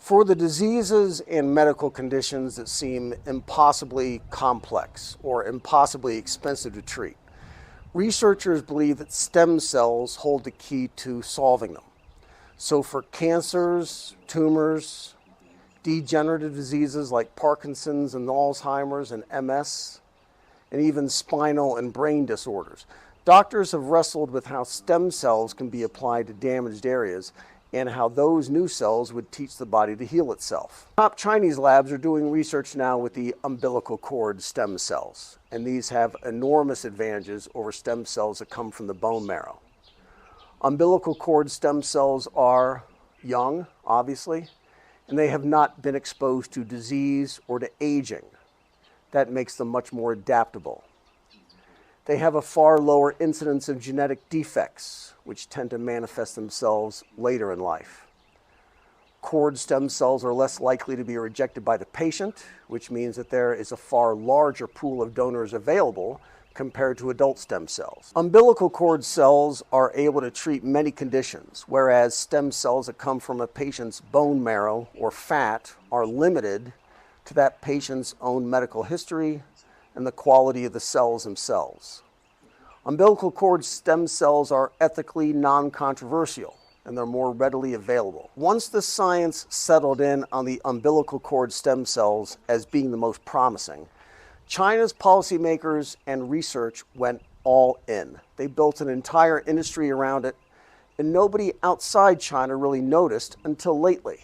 For the diseases and medical conditions that seem impossibly complex or impossibly expensive to treat, researchers believe that stem cells hold the key to solving them. So for cancers, tumors, degenerative diseases like Parkinson's and Alzheimer's and MS, and even spinal and brain disorders, doctors have wrestled with how stem cells can be applied to damaged areas and how those new cells would teach the body to heal itself. Top Chinese labs are doing research now with the umbilical cord stem cells, and these have enormous advantages over stem cells that come from the bone marrow. Umbilical cord stem cells are young, obviously, and they have not been exposed to disease or to aging. That makes them much more adaptable. They have a far lower incidence of genetic defects, which tend to manifest themselves later in life. Cord stem cells are less likely to be rejected by the patient, which means that there is a far larger pool of donors available compared to adult stem cells. Umbilical cord cells are able to treat many conditions, whereas stem cells that come from a patient's bone marrow or fat are limited to that patient's own medical history and the quality of the cells themselves. Umbilical cord stem cells are ethically non-controversial, and they're more readily available. Once the science settled in on the umbilical cord stem cells as being the most promising, China's policymakers and research went all in. They built an entire industry around it, and nobody outside China really noticed until lately.